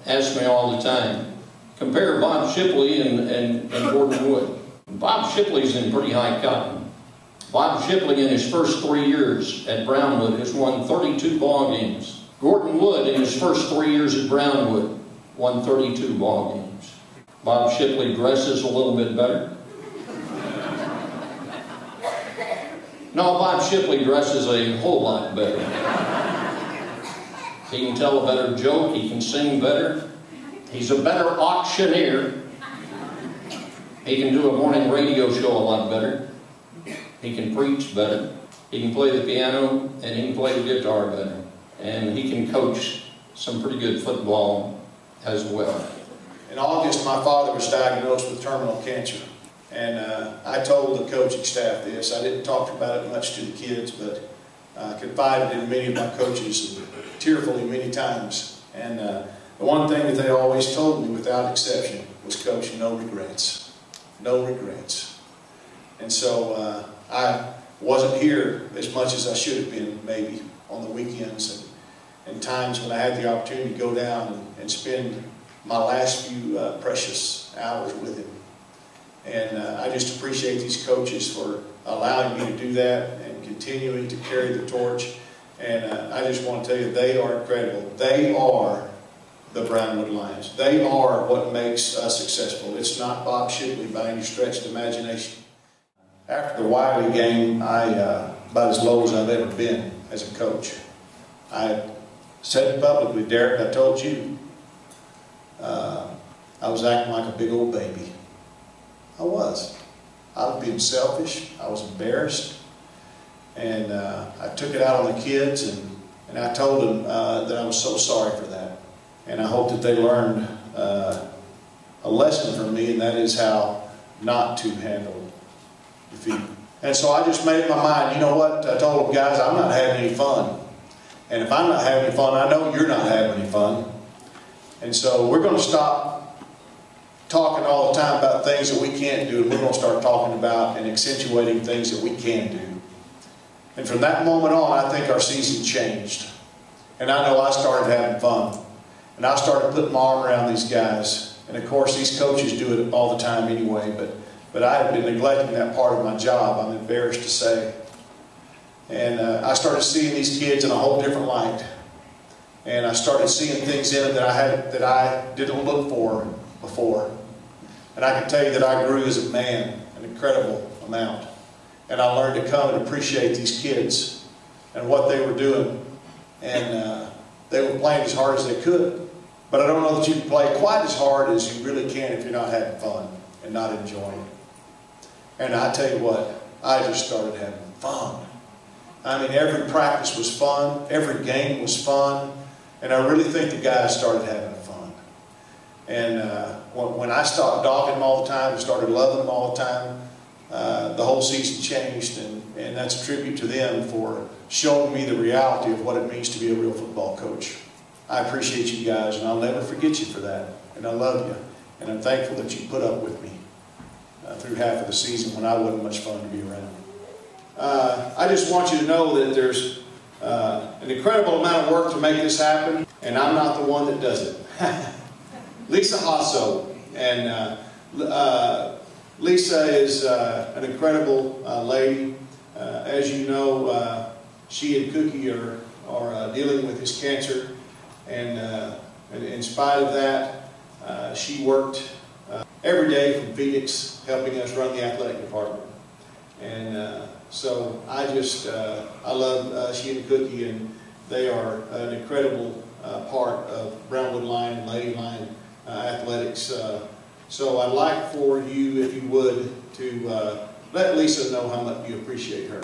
asks me all the time, compare Bob Shipley and Gordon Wood. Bob Shipley's in pretty high cotton. Bob Shipley in his first 3 years at Brownwood has won 32 ball games. Gordon Wood in his first 3 years at Brownwood won 32 ball games. Bob Shipley dresses a little bit better. No, Bob Shipley dresses a whole lot better. He can tell a better joke, he can sing better. He's a better auctioneer. He can do a morning radio show a lot better. He can preach better. He can play the piano and he can play the guitar better. And he can coach some pretty good football as well. In August, my father was diagnosed with terminal cancer. And I told the coaching staff this. I didn't talk about it much to the kids, but confided in many of my coaches, tearfully many times. And the one thing that they always told me without exception was, Coach, no regrets. No regrets. And so I wasn't here as much as I should have been, maybe, on the weekends and times when I had the opportunity to go down and spend my last few precious hours with him. And I just appreciate these coaches for allowing me to do that and continuing to carry the torch. And I just want to tell you, they are incredible. They are the Brownwood Lions. They are what makes us successful. It's not Bob Shipley by any stretch of the imagination. After the Wiley game, I about as low as I've ever been as a coach. I said publicly, Derek, I told you, I was acting like a big old baby. I was. I was being selfish. I was embarrassed. And I took it out on the kids, and I told them that I was so sorry for that. And I hope that they learned a lesson from me, and that is how not to handle defeat. And so I just made up my mind, you know what, I told them, guys, I'm not having any fun. And if I'm not having any fun, I know you're not having any fun. And so we're going to stop talking all the time about things that we can't do, and we're going to start talking about and accentuating things that we can do. And from that moment on, I think our season changed. And I know I started having fun. And I started putting my arm around these guys. And of course, these coaches do it all the time anyway, but I have been neglecting that part of my job, I'm embarrassed to say. And I started seeing these kids in a whole different light. And I started seeing things in them that I didn't look for before. And I can tell you that I grew as a man an incredible amount. And I learned to come and appreciate these kids and what they were doing. And they were playing as hard as they could. But I don't know that you can play quite as hard as you really can if you're not having fun and not enjoying it. And I tell you what, I just started having fun. I mean, every practice was fun. Every game was fun. And I really think the guys started having fun. And when I stopped dogging them all the time and started loving them all the time, the whole season changed. And that's a tribute to them for showing me the reality of what it means to be a real football coach. I appreciate you guys, and I'll never forget you for that. And I love you. And I'm thankful that you put up with me through half of the season when I wasn't much fun to be around. I just want you to know that there's an incredible amount of work to make this happen, and I'm not the one that does it. Lisa Jaso. And Lisa is an incredible lady. As you know, she and Cookie are dealing with his cancer. And in spite of that, she worked every day from Phoenix, helping us run the athletic department. And so I love she and Cookie, and they are an incredible part of Brownwood Line and Lady Line athletics. So I'd like for you, if you would, to let Lisa know how much you appreciate her.